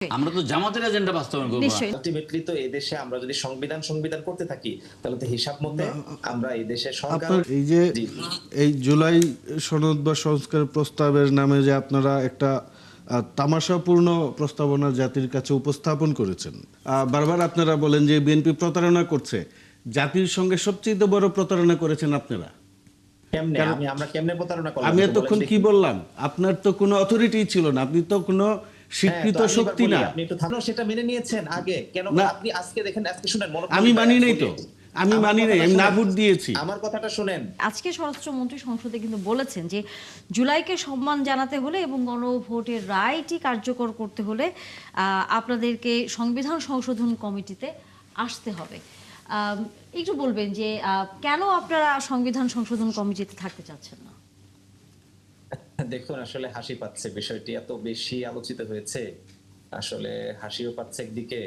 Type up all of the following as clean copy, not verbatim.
আমরা তো জামাতের এজেন্ডা বাস্তবায়ন করব না। নিশ্চয়ই। আলটিমেটলি তো এই দেশে আমরা যদি সংবিধান করতে থাকি তাহলে তো হিসাব মতে আমরা এই দেশে সরকার আপনার এই যে জি। এই জুলাই সনদ বা সংস্কার প্রস্তাবের নামে যে আপনারা একটা তামাশাপূর্ণ প্রস্তাবনা জাতির কাছে উপস্থাপন করেছেন, বারবার আপনারা বলেন যে বিএনপি প্রতারণা করছে। জাতির সঙ্গে সবচেয়ে বড় প্রতারণা করেছেন আপনারা। কেমনে আমরা কেমনে প্রতারণা করলাম? আমি একটু এতক্ষণ বলেন কি দেখি। বললাম? আপনার তো কোনো অথরিটি ছিল না, আপনি তো কোনো স্বীকৃত হ্যাঁ, তো আমি শক্তি এবার না। বলি, আপনি একটু থামুন। সেটা মেনে নিয়েছেন আগে কেন? না। আপনি আজকে দেখেন, আজকে শুনেন আমি মানি নাই তো, আমি আমার মানি নাই, কথাটা আমি না শুনেন। ভোট দিয়েছি। আমার কথাটা শুনেন। আজকে স্বরাষ্ট্রমন্ত্রী সংসদে কিন্তু বলেছেন যে জুলাইকে সম্মান জানাতে হলে এবং গণভোটের রায়টি কার্যকর করতে হলে আপনাদেরকে সংবিধান সংশোধন কমিটিতে আসতে হবে। একটু বলবেন যে কেন আপনারা সংবিধান সংশোধন কমিটিতে থাকতে চাচ্ছেন না? দেখুন, আসলে হাসি পাচ্ছে, বিষয়টি এত বেশি আলোচিত হয়েছে, আসলে হাসিও পাচ্ছে একদিকে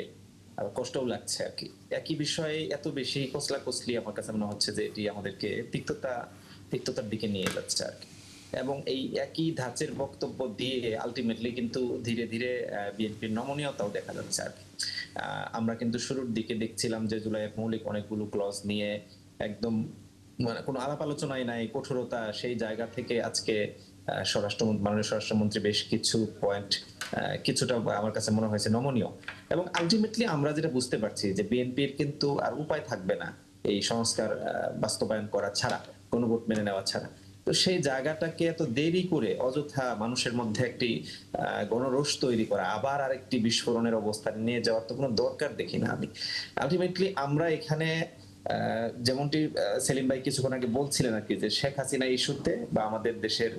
আর কষ্টও লাগছে আর কি। একই বিষয়ে এত বেশি কসলি আমার কাছে মনে হচ্ছে যে এটি আমাদেরকে তিক্ততার দিকে নিয়ে যাচ্ছে আর কি। এবং এই একই ধাঁচের বক্তব্য দিয়ে আলটিমেটলি কিন্তু ধীরে ধীরে বিএনপির নমনীয়তাও দেখা যাচ্ছে আর কি। আমরা কিন্তু শুরুর দিকে দেখছিলাম যে জুলাইয়ের মৌলিক অনেকগুলো ক্লজ নিয়ে একদম মানে কোনো আলাপ আলোচনাই নাই, কঠোরতা, সেই জায়গা থেকে আজকে মাননীয় স্বরাষ্ট্রমন্ত্রী বেশ কিছু পয়েন্ট কিছুটা আমার কাছে মনে হয়েছে নমনীয়। এবং আলটিমেটলি আমরা যেটা বুঝতে পারছি যে বিএনপির কিন্তু আর উপায় থাকবে না এই সংস্কার বাস্তবায়ন করা ছাড়া, কোনো ভোট মেনে নেওয়া ছাড়া। তো সেই জায়গাটাকে এত দেরি করে অযথা মানুষের মধ্যে একটি গণরোষ তৈরি করা, আবার আরেকটি বিস্ফোরণের অবস্থানে নিয়ে যাওয়ার তো কোনো দরকার দেখি না আমি। আলটিমেটলি আমরা এখানে যেমনটি সেলিম ভাই কিছুক্ষণ আগে বলছিলেন আর কি, যে শেখ হাসিনা ইস্যুতে বা আমাদের দেশের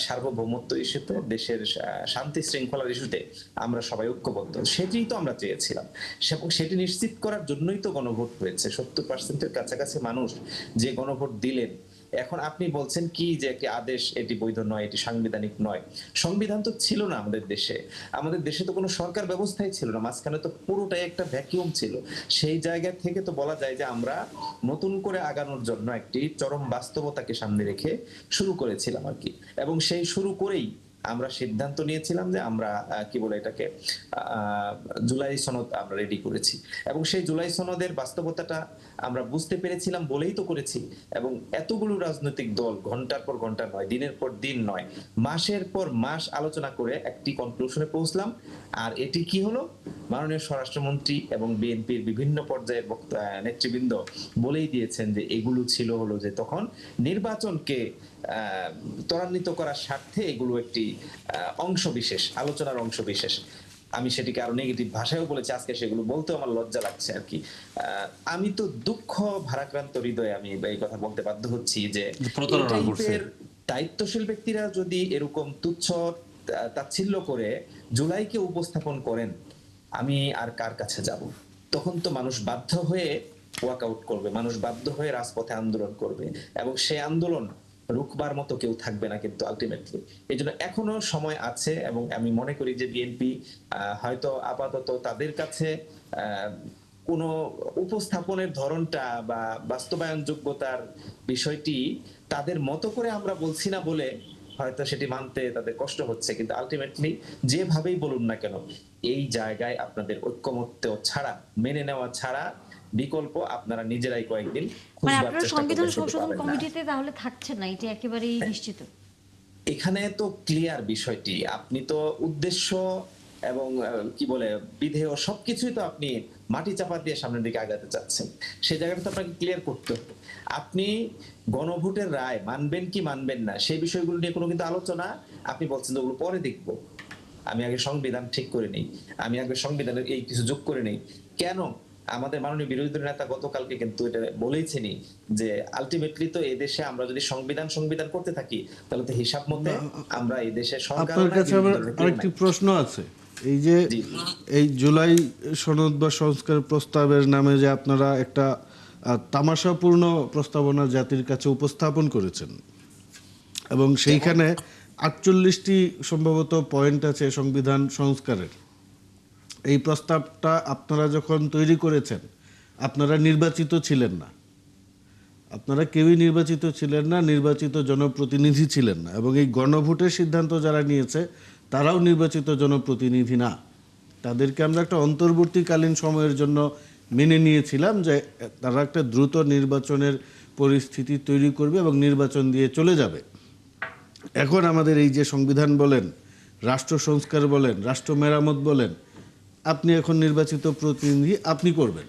সার্বভৌমত্ব ইস্যুতে, দেশের শান্তি শৃঙ্খলার ইস্যুতে আমরা সবাই ঐক্যবদ্ধ, সেটিই তো আমরা চেয়েছিলাম। এবং সেটি নিশ্চিত করার জন্যই তো গণভোট হয়েছে। 70%-এর কাছাকাছি মানুষ যে গণভোট দিলেন, এখন আপনি বলছেন কি যে একটি আদেশ এটি বৈধ নয়, এটি সাংবিধানিক নয়। সংবিধান তো ছিল না আমাদের দেশে তো কোনো সরকার ব্যবস্থাই ছিল না, মাঝখানে তো পুরোটাই একটা ভ্যাকিউম ছিল। সেই জায়গা থেকে তো বলা যায় যে আমরা নতুন করে আগানোর জন্য একটি চরম বাস্তবতাকে সামনে রেখে শুরু করেছিলাম আর কি। এবং সেই শুরু করেই আমরা সিদ্ধান্ত নিয়েছিলাম যে আমরা কি বলে এটাকে জুলাই সনদ আমরা রেডি করেছি। এবং সেই জুলাই সনদের বাস্তবতাটা আমরা বুঝতে পেরেছিলাম বলেই তো করেছি। এবং এতগুলো রাজনৈতিক দল ঘন্টার পর ঘন্টা নয়, দিনের পর দিন নয়, মাসের পর মাস আলোচনা করে একটি কনক্লুশনে পৌঁছলাম। আর এটি কি হলো? মাননীয় স্বরাষ্ট্রমন্ত্রী এবং বিএনপির বিভিন্ন পর্যায়ের নেতৃবৃন্দ বলেই দিয়েছেন যে এগুলো ছিল হলো যে তখন নির্বাচনকে ত্বরান্বিত করার স্বার্থে এগুলো একটি অংশ বিশেষ, আলোচনার অংশ বিশেষ। আমি সেটিকে আরো নেগেটিভ ভাষায়ও বলেছি, আজকে সেগুলো বলতে আমার লজ্জা লাগছে আর কি। আমি তো দুঃখ ভারাক্রান্ত হৃদয়ে আমি এই কথা বলতে বাধ্য হচ্ছি যে প্রতারণা করছে। দায়িত্বশীল ব্যক্তিরা যদি এরকম তুচ্ছ তাচ্ছিল্য করে জুলাইকে উপস্থাপন করেন, আমি আর কার কাছে যাব? তখন তো মানুষ বাধ্য হয়ে ওয়াকআউট করবে, মানুষ বাধ্য হয়ে রাজপথে আন্দোলন করবে, এবং সেই আন্দোলন রুখবার মতো কেউ থাকবে না কিন্তু আলটিমেটলি। এই জন্য এখনো সময় আছে, এবং আমি মনে করি যে বিএনপি হয়তো আপাতত তাদের কাছে কোনো উপস্থাপনের ধরনটা বা বাস্তবায়ন যোগ্যতার বিষয়টি তাদের মতো করে আমরা বলছি না বলে হয়তো সেটি মানতে তাদের কষ্ট হচ্ছে, কিন্তু আলটিমেটলি যেভাবেই বলুন না কেন, এই জায়গায় আপনাদের ঐক্যমত্য ছাড়া, মেনে নেওয়া ছাড়া বিকল্প আপনারা নিজেরাই কয়েকদিন মানে খুঁজবার আপনারা চেষ্টা সংবিধান করবেন, সংশোধন পাবেন না। কমিটিতে তাহলে থাকছেন না, এটা একেবারেই নিশ্চিত? এখানে তো ক্লিয়ার বিষয়টি, আপনি তো উদ্দেশ্য এবং কি বলে বিধেয় সবকিছুই তো আপনি মাটি চাপা দিয়ে সামনের দিকে আগাতে চাচ্ছেন। সেই জায়গাটা তো আপনাকে ক্লিয়ার করতে হবে। আপনি গণভোটের রায় মানবেন কি মানবেন না সেই বিষয়গুলো নিয়ে কোনো কিন্তু আলোচনা, আপনি বলছেন যে ওগুলো পরে দেখবো, আমি আগে সংবিধান ঠিক করে নেই, আমি আগে সংবিধানের এই কিছু যোগ করে নেই। কেন? আমাদের মাননীয় বিরোধী দলের নেতা গতকালকে কিন্তু এটা বলেইছেনই যে আলটিমেটলি তো এই দেশে আমরা যদি সংবিধান করতে থাকি তাহলে তো হিসাব মতে আমরা এই দেশে সরকার। আপনার কাছে আমার আরেকটি প্রশ্ন আছে। এই যে এই জুলাই সনদ বা সংস্কার প্রস্তাবের নামে যে আপনারা একটা তামাশাপূর্ণ প্রস্তাবনা জাতির কাছে উপস্থাপন করেছেন, এবং সেইখানে 48টি সম্ভবত পয়েন্ট আছে সংবিধান সংস্কারের। এই প্রস্তাবটা আপনারা যখন তৈরি করেছেন, আপনারা নির্বাচিত ছিলেন না, আপনারা কেউই নির্বাচিত ছিলেন না, নির্বাচিত জনপ্রতিনিধি ছিলেন না, এবং এই গণভোটের সিদ্ধান্ত যারা নিয়েছে তারাও নির্বাচিত জনপ্রতিনিধি না। তাদেরকে আমরা একটা অন্তর্বর্তীকালীন সময়ের জন্য মেনে নিয়েছিলাম যে তারা একটা দ্রুত নির্বাচনের পরিস্থিতি তৈরি করবে এবং নির্বাচন দিয়ে চলে যাবে। এখন আমাদের এই যে সংবিধান বলেন, রাষ্ট্র সংস্কার বলেন, রাষ্ট্র মেরামত বলেন, আপনি এখন নির্বাচিত প্রতিনিধি আপনি করবেন।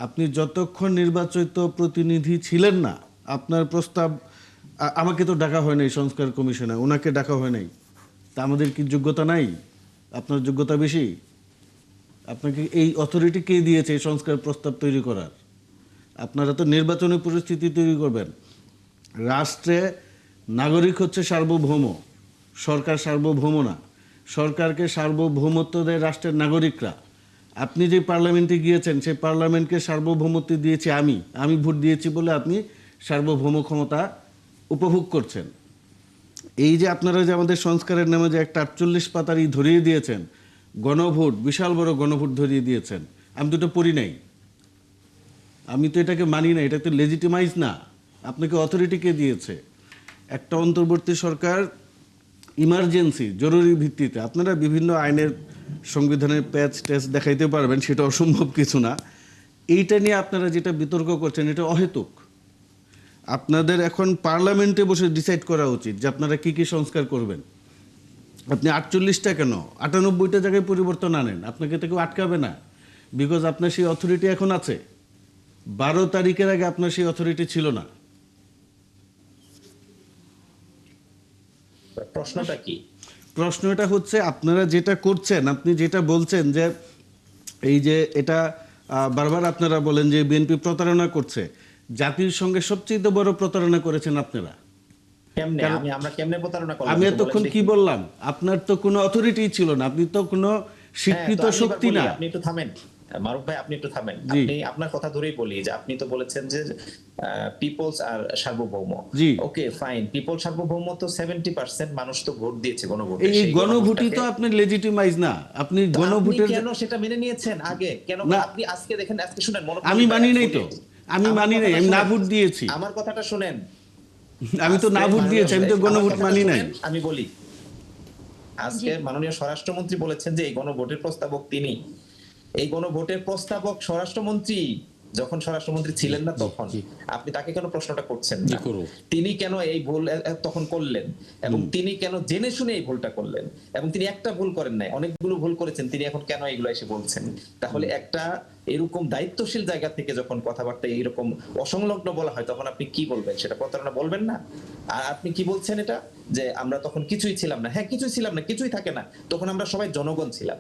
আপনি যতক্ষণ নির্বাচিত প্রতিনিধি ছিলেন না, আপনার প্রস্তাব, আমাকে তো ডাকা হয় নাই সংস্কার কমিশনে, ওনাকে ডাকা হয় নাই, তা আমাদের কি যোগ্যতা নাই? আপনার যোগ্যতা বেশি? আপনাকে এই অথরিটি কে দিয়েছে এই সংস্কার প্রস্তাব তৈরি করার? আপনারা তো নির্বাচনী পরিস্থিতি তৈরি করবেন। রাষ্ট্রে নাগরিক হচ্ছে সার্বভৌম, সরকার সার্বভৌম না। সরকারকে সার্বভৌমত্ব দেয় রাষ্ট্রের নাগরিকরা। আপনি যে পার্লামেন্টে গিয়েছেন, সেই পার্লামেন্টকে সার্বভৌমত্ব দিয়েছি আমি ভোট দিয়েছি বলে আপনি সার্বভৌম ক্ষমতা উপভোগ করছেন। এই যে আপনারা যে আমাদের সংস্কারের নামে যে একটা 48 পাতার ধরিয়ে দিয়েছেন, গণভোট, বিশাল বড় গণভোট ধরিয়ে দিয়েছেন, আমি তো এটা পড়ি নাই, আমি তো এটাকে মানি না, এটা তো লেজিটিমাইজ না। আপনাকে অথরিটি কে দিয়েছে? একটা অন্তর্বর্তী সরকার ইমার্জেন্সি, জরুরি ভিত্তিতে, আপনারা বিভিন্ন আইনের সংবিধানের প্যাচ টেস্ট দেখাইতে পারবেন, সেটা অসম্ভব কিছু না। এইটা নিয়ে আপনারা যেটা বিতর্ক করছেন এটা অহেতুক। আপনাদের এখন পার্লামেন্টে বসে ডিসাইড করা উচিত যে আপনারা কি কি সংস্কার করবেন। আপনি 48টা কেন 98টা জায়গায় পরিবর্তন আনেন, আপনাকে তো কেউ আটকাবে না, বিকজ আপনার সেই অথরিটি এখন আছে। 12 তারিখের আগে আপনার সেই অথরিটি ছিল না। প্রশ্নটা কি? প্রশ্নটা হচ্ছে আপনারা যেটা করছেন, আপনি যেটা বলছেন যে এই যে এটা বারবার আপনারা বলেন যে বিএনপি প্রতারণা করছে, জাতির সঙ্গে সবচেয়ে বড় প্রতারণা করেছেন আপনারা। কেমনে? আমরা কেমনে প্রতারণা করলাম? আমি এতক্ষণ কি বললাম? আপনার তো কোনো অথরিটি ছিল না, আপনি তো কোনো স্বীকৃত শক্তি না। আপনি একটু থামেন মারুফ ভাই, আপনি একটু থামেন। আপনি আপনার কথা ধরেই বলি যে আপনি তো বলেছেন যে পিপলস আর সার্বভৌম। ওকে ফাইন, পিপল সার্বভৌম তো 70% মানুষ তো ভোট দিয়েছে গণভোটে। এই গণভোটই তো আপনি লেজিটিমাইজ না। আপনি গণভোটের কেন সেটা মেনে নিয়েছেন আগে? কেন আপনি আজকে দেখেন, আজকে শুনেন, আমি মানি নাই তো, আমি মানি নাই, আমি না ভোট দিয়েছি। আমার কথাটা শুনেন, আমি তো না ভোট দিয়েছি, আমি তো গণভোট মানি নাই। আমি বলি, আজকে মাননীয় স্বরাষ্ট্রমন্ত্রী বলেছেন যে এই গণভোটের প্রস্তাবক তিনি। এই গণভোটের প্রস্তাবক স্বরাষ্ট্রমন্ত্রী, যখন স্বরাষ্ট্রমন্ত্রী ছিলেন না তখন। আপনি তাকে কেন প্রশ্নটা করছেন না? তিনি কেন এই ভুল তখন করলেন, এবং তিনি কেন জেনে শুনে এই ভুলটা করলেন? এবং তিনি একটা ভুল করেন নাই, অনেকগুলো ভুল করেছেন, তিনি এখন কেন এগুলো এসে বলছেন? তাহলে একটা এরকম দায়িত্বশীল জায়গা থেকে যখন কথাবার্তা এরকম অসংলগ্ন বলা হয়, তখন আপনি কি বলবেন? সেটা প্রতারণা বলবেন না? আর আপনি কি বলছেন এটা যে আমরা তখন কিছুই ছিলাম না? হ্যাঁ, কিছুই ছিলাম না, কিছুই থাকে না, তখন আমরা সবাই জনগণ ছিলাম।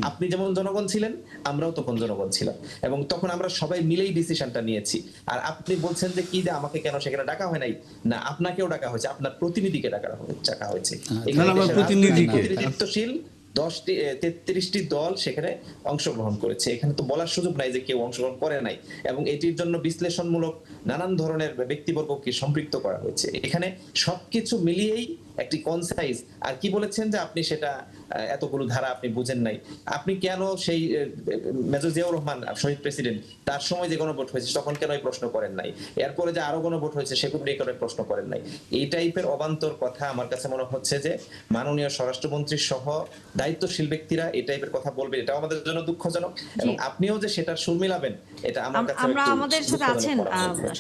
আপনি যেমন জনগণ ছিলেন, আমরাও তখন জনগণ ছিলাম, এবং তখন আমরা সবাই মিলেই ডিসিশনটা নিয়েছি। আর আপনি বলছেন যে কি, যে আমাকে কেন সেখানে ডাকা হয় নাই? না, আপনাকেও ডাকা হয়েছে, আপনার প্রতিনিধিকে ডাকা হয়েছে। এখানে প্রতিনিধিত্বশীল 33টি দল সেখানে অংশগ্রহণ করেছে। এখানে তো বলার সুযোগ নাই যে কেউ অংশগ্রহণ করে নাই, এবং এটির জন্য বিশ্লেষণমূলক নানান ধরনের ব্যক্তিবর্গকে সম্পৃক্ত করা হয়েছে। এখানে সবকিছু মিলিয়েই একটি কনসাইজ। আর কি বলেছেন যে আপনি সেটা এতগুলো ধারা আপনি বুঝেন নাই। আপনি কেন সেই মেজর জিয়াউর রহমান শহীদ প্রেসিডেন্ট, তার সময় যে গণভোট হয়েছে তখন কেন এই প্রশ্ন করেন নাই? এরপরে যে আরো গণভোট হয়েছে সেগুলো নিয়ে কেন প্রশ্ন করেন নাই? এই টাইপের অবান্তর কথা আমার কাছে মনে হচ্ছে যে মাননীয় স্বরাষ্ট্রমন্ত্রী সহ দায়িত্বশীল ব্যক্তিরা এই টাইপের কথা বলবেন, এটা আমাদের জন্য দুঃখজনক। এবং আপনিও যে সেটা সুর মিলাবেন, এটা আমার কাছে আমরা আমাদের সাথে আছেন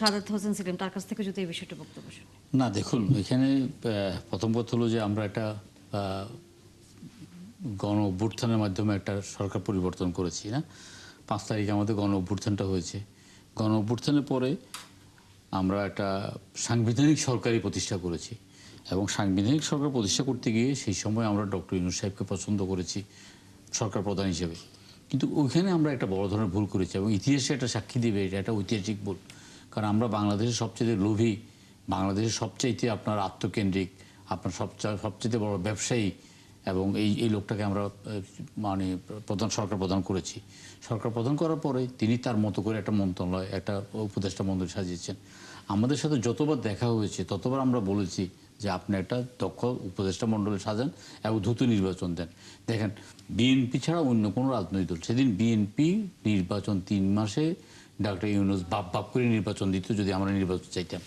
সাদাত হোসেন সেলিম, তার কাছ থেকে যদি এই বিষয়টা বক্তব্য শুনি। না, দেখুন, এখানে প্রথম কথা হলো যে আমরা একটা গণ অভ্যুত্থানের মাধ্যমে একটা সরকার পরিবর্তন করেছি না। 5 তারিখে আমাদের গণ অভ্যুত্থানটা হয়েছে। গণ অভ্যুত্থানের পরে আমরা একটা সাংবিধানিক সরকারই প্রতিষ্ঠা করেছি, এবং সাংবিধানিক সরকার প্রতিষ্ঠা করতে গিয়ে সেই সময় আমরা ডক্টর ইউনূস সাহেবকে পছন্দ করেছি সরকার প্রধান হিসেবে। কিন্তু ওইখানে আমরা একটা বড় ধরনের ভুল করেছি, এবং ইতিহাসে একটা সাক্ষী দিবে, এটা একটা ঐতিহাসিক ভুল। কারণ আমরা বাংলাদেশের সবচেয়ে লোভী, বাংলাদেশের সবচাইতে আপনার আত্মকেন্দ্রিক, আপনার সবচেয়ে বড় ব্যবসায়ী, এবং এই লোকটাকে আমরা মানে সরকার প্রদান করেছি। সরকার প্রদান করার পরে তিনি তার মতো করে একটা মন্ত্রণালয়, একটা উপদেষ্টা মন্ডলী সাজিয়েছেন। আমাদের সাথে যতবার দেখা হয়েছে ততবার আমরা বলেছি যে আপনি একটা দক্ষ উপদেষ্টা মন্ডলী সাজান এবং দ্রুত নির্বাচন দেন। দেখেন, বিএনপি ছাড়া অন্য কোনো রাজনৈতিক দল, সেদিন বিএনপি নির্বাচন 3 মাসে ডক্টর ইউনূস বাপ করে নির্বাচন দিত যদি আমরা নির্বাচন চাইতাম।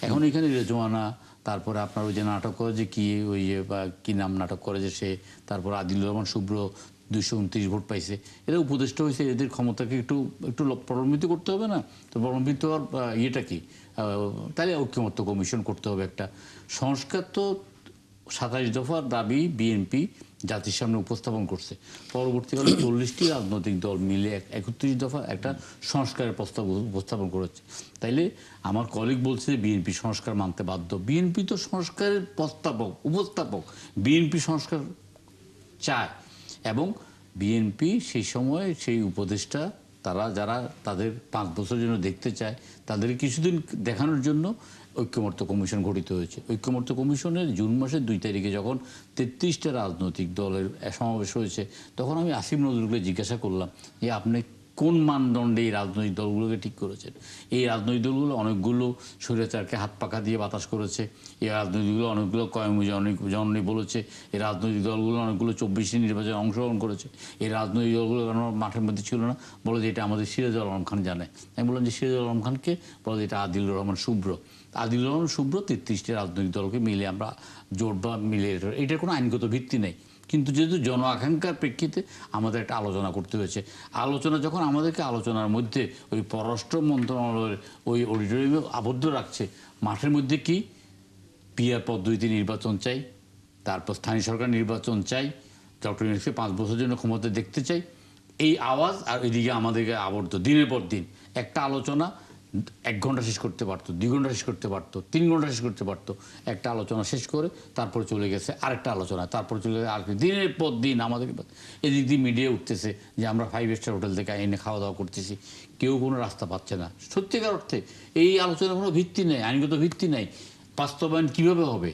এখন এখানে রেজওয়ানা, তারপরে আপনার ওই যে নাটক করে যে কি, ওই কি নাম নাটক করে যে সে, তারপর আদিলুর রহমান শুভ্র, 229 ভোট পাইছে, এরা উপদেষ্টা হয়েছে, এদের ক্ষমতাকে একটু একটু প্রলম্বিত করতে হবে না? তো প্রলম্বিত হওয়ার ইয়েটা কি? তাহলে ঐক্যমত্য কমিশন করতে হবে একটা। সংস্কার তো 27 দফার দাবি বিএনপি জাতির সামনে উপস্থাপন করছে, পরবর্তীকালে 40টি রাজনৈতিক দল মিলে 31 দফা একটা সংস্কারের প্রস্তাব উপস্থাপন করেছে। তাইলে আমার কলিগ বলছে যে বিএনপি সংস্কার মানতে বাধ্য। বিএনপি তো সংস্কারের উপস্থাপক, বিএনপি সংস্কার চায়, এবং বিএনপি সেই সময় সেই উপদেষ্টা তারা যারা তাদের 5 বছরের জন্য দেখতে চায় তাদের কিছুদিন দেখানোর জন্য ঐক্যমত্য কমিশন গঠিত হয়েছে। ঐক্যমত্য কমিশনের জুন মাসের 2 তারিখে যখন 33টা রাজনৈতিক দলের সমাবেশ হয়েছে, তখন আমি আসিফ নজরুলকে জিজ্ঞাসা করলাম যে আপনি কোন মানদণ্ডে এই রাজনৈতিক দলগুলোকে ঠিক করেছেন? এই রাজনৈতিক দলগুলো অনেকগুলো স্বৈরাচারকে হাত পাকা দিয়ে বাতাস করেছে, এই রাজনৈতিকগুলো অনেকগুলো জননী বলেছে, এই রাজনৈতিক দলগুলো অনেকগুলো 24টি নির্বাচনে অংশগ্রহণ করেছে, এই রাজনৈতিক দলগুলো কেন মাঠের মধ্যে ছিল না? বলে যে এটা আমাদের সিরাজুল আলম খান জানে। আমি বললাম যে সিরাজুল আলম খানকে? বলে যে এটা আদিলুর রহমান শুভ্র। আদিলুর রহমান শুভ্র 33টি রাজনৈতিক দলকে মিলে আমরা জোট বা মিলে, এটার কোনো আইনগত ভিত্তি নেই, কিন্তু যেহেতু জন আকাঙ্ক্ষার প্রেক্ষিতে আমাদের একটা আলোচনা করতে হয়েছে। আলোচনা যখন আমাদেরকে আলোচনার মধ্যে ওই পররাষ্ট্র মন্ত্রণালয়ের ওই অডিটোরিয়ামে আবদ্ধ রাখছে, মাঠের মধ্যে কি পিআর পদ্ধতিতে নির্বাচন চাই, তারপর স্থানীয় সরকার নির্বাচন চাই, ডক্টর ইউনূসকে 5 বছরের জন্য ক্ষমতা দেখতে চাই, এই আওয়াজ, আর এদিকে আমাদেরকে আবদ্ধ দিনের পর দিন। একটা আলোচনা 1 ঘন্টা শেষ করতে পারতো, 2 ঘন্টা শেষ করতে পারতো, 3 ঘন্টা শেষ করতে পারতো। একটা আলোচনা শেষ করে তারপর চলে গেছে আরেকটা আলোচনা, তারপর চলে গেছে আর দিনের পর দিন আমাদের এদিক দিয়ে মিডিয়া উঠতেছে যে আমরা 5 স্টার হোটেল থেকে এনে খাওয়া দাওয়া করতেছি, কেউ কোনো রাস্তা পাচ্ছে না। সত্যিকার অর্থে এই আলোচনার কোনো ভিত্তি নেই, আইনগত ভিত্তি নেই, বাস্তবায়ন কীভাবে হবে?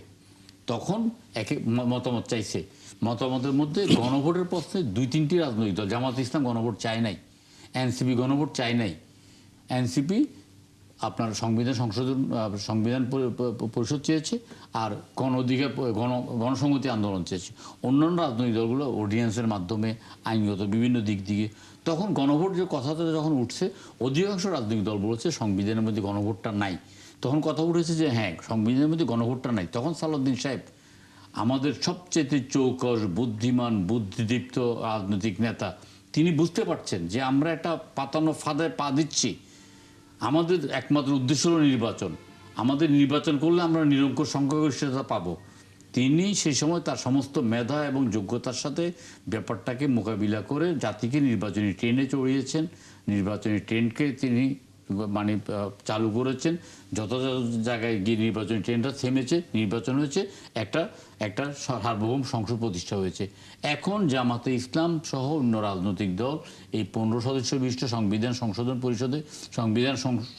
তখন একে মতামত চাইছে, মতামতের মধ্যে গণভোটের প্রশ্নে 2-3টি রাজনৈতিক দল, জামাত ইসলাম গণভোট চায় নাই, এনসিপি গণভোট চায় নাই। এনসিপি আপনার সংবিধান পরিষদ চেয়েছে, আর গণসংহতি আন্দোলন চেয়েছে। অন্যান্য রাজনৈতিক দলগুলো অর্ডিন্যান্সের মাধ্যমে আইনগত বিভিন্ন দিক দিয়ে। তখন গণভোট যে কথাটা যখন উঠছে, অধিকাংশ রাজনৈতিক দল বলেছে সংবিধানের মধ্যে গণভোটটা নাই। তখন কথা উঠেছে যে হ্যাঁ, সংবিধানের মধ্যে গণভোটটা নাই। তখন সালাউদ্দিন সাহেব, আমাদের সবচেয়ে চৌকস, বুদ্ধিমান, বুদ্ধিদীপ্ত রাজনৈতিক নেতা, তিনি বুঝতে পারছেন যে আমরা একটা পাতানো ফাঁদে পা দিচ্ছি। আমাদের একমাত্র উদ্দেশ্য হলো নির্বাচন, আমাদের নির্বাচন করলে আমরা নিরঙ্কুশ সংখ্যাগরিষ্ঠতা পাবো। তিনি সেই সময় তার সমস্ত মেধা এবং যোগ্যতার সাথে ব্যাপারটাকে মোকাবিলা করে জাতিকে নির্বাচনী ট্রেনে চড়িয়েছেন, নির্বাচনী ট্রেনকে তিনি মানে চালু করেছেন। যত জায়গায় গিয়ে নির্বাচনী ট্রেনটা থেমেছে, নির্বাচন হয়েছে, একটা সার্বভৌম সংসদ প্রতিষ্ঠা হয়েছে। এখন জামাতে ইসলাম সহ অন্য রাজনৈতিক দল এই 15 সদস্য বিশিষ্ট সংবিধান সংশোধন পরিষদে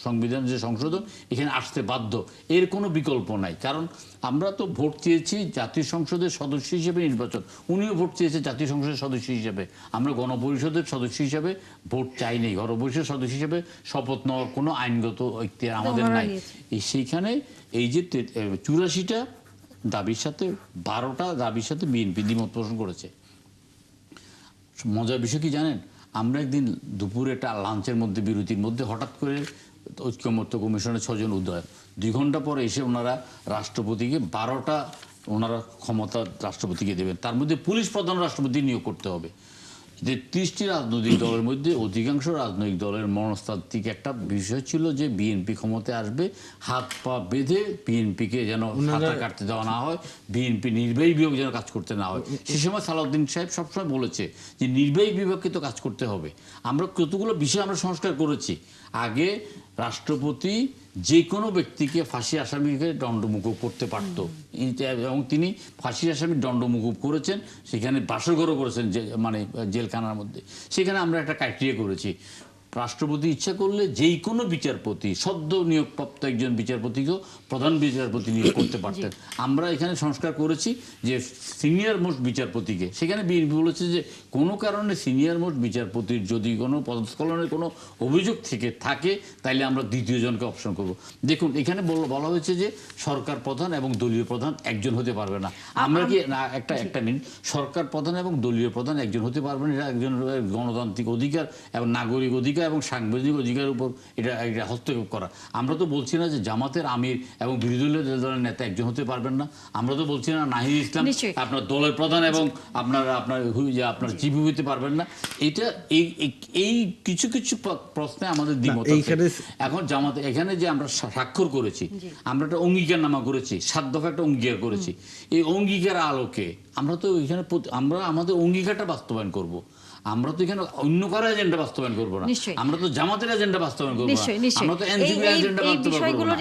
সংবিধান যে সংশোধন, এখানে আসতে বাধ্য, এর কোনো বিকল্প নাই। কারণ আমরা তো ভোট চেয়েছি জাতীয় সংসদের সদস্য হিসেবে নির্বাচন, উনিও ভোট চেয়েছে জাতীয় সংসদের সদস্য হিসেবে। আমরা গণপরিষদের সদস্য হিসেবে ভোট চাইনি, গণপরিষদের সদস্য হিসেবে শপথ নেওয়ার কোনো আইনগত ঐক্য আমাদের নাই। সেইখানে এই যে 84টা দাবির সাথে 12টা দাবির সাথে বিএনপি দ্বিমত পোষণ করেছে। মজার বিষয় কি জানেন? আমরা একদিন দুপুরে একটা লাঞ্চের মধ্যে, বিরতির মধ্যে হঠাৎ করে ঐক্যমত্য কমিশনের 6 জন উদয়, 2 ঘন্টা পরে এসে ওনারা রাষ্ট্রপতিকে 12টা ওনারা ক্ষমতা রাষ্ট্রপতিকে দেবেন, তার মধ্যে পুলিশ প্রধান রাষ্ট্রপতি নিয়োগ করতে হবে। 33টি রাজনৈতিক দলের মধ্যে অধিকাংশ রাজনৈতিক দলের মনস্তাত্ত্বিক একটা বিষয় ছিল যে বিএনপি ক্ষমতায় আসবে, হাত পা বেঁধে বিএনপিকে যেন হাতা কাটতে দেওয়া না হয়, বিএনপি নির্বাহী বিভাগ যেন কাজ করতে না হয়। সে সময় সালাউদ্দিন সাহেব সবসময় বলেছে যে নির্বাহী বিভাগকে তো কাজ করতে হবে। আমরা কতগুলো বিষয় আমরা সংস্কার করেছি। আগে রাষ্ট্রপতি যে কোনো ব্যক্তিকে ফাঁসি আসামিকে দণ্ডমুকুব করতে পারত, এবং তিনি ফাঁসি আসামির দণ্ডমুকুব করেছেন, সেখানে বাসরঘরও করেছেন, মানে জেলখানার মধ্যে। সেখানে আমরা একটা ক্রাইটেরিয়া করেছি, রাষ্ট্রপতি ইচ্ছা করলে যেই কোনো বিচারপতি, সদ্য নিয়োগপ্রাপ্ত একজন বিচারপতিকেও প্রধান বিচারপতি নিয়োগ করতে পারতেন। আমরা এখানে সংস্কার করেছি যে সিনিয়র মোস্ট বিচারপতিকে, সেখানে বিএনপি বলেছে যে কোনো কারণে সিনিয়র মোস্ট বিচারপতির যদি কোনো পদস্খলনের কোনো অভিযোগ থেকে থাকে, তাইলে আমরা দ্বিতীয় জনকে অপশন করব। দেখুন, এখানে বলা হয়েছে যে সরকার প্রধান এবং দলীয় প্রধান একজন হতে পারবে না। আমরা কি না একটা মিনিট, সরকার প্রধান এবং দলীয় প্রধান একজন হতে পারবে না, এটা একজন গণতান্ত্রিক অধিকার এবং নাগরিক অধিকার অধিকার এবং সাংবিধানিক অধিকারের উপর এটা হস্তক্ষেপ করা। আমরা তো বলছি না যে জামাতের আমির এবং বিরোধী দলের নেতা একজন হতে পারবেন না। আমরা তো বলছি না নাহিদ ইসলাম নিশ্চয়ই। আপনার দলের প্রধান এবং আপনার জিপি হতে পারবেন না। এটা এই কিছু কিছু প্রশ্নে আমাদের দ্বিমত আছে। এখন জামাতে এখানে যে আমরা স্বাক্ষর করেছি, আমরা একটা অঙ্গীকারনামা করেছি, 7 দফা একটা অঙ্গীকার করেছি। এই অঙ্গীকার আলোকে আমরা তো এখানে আমরা আমাদের অঙ্গীকারটা বাস্তবায়ন করব। আমরা তো এখানে অন্য কারো এজেন্ডা বাস্তবায়ন করবো না, আমরা তো জামাতের এজেন্ডা বাস্তবায়ন করবো না, আমরা তো এনসিপির এজেন্ডা বাস্তবায়ন করবো না।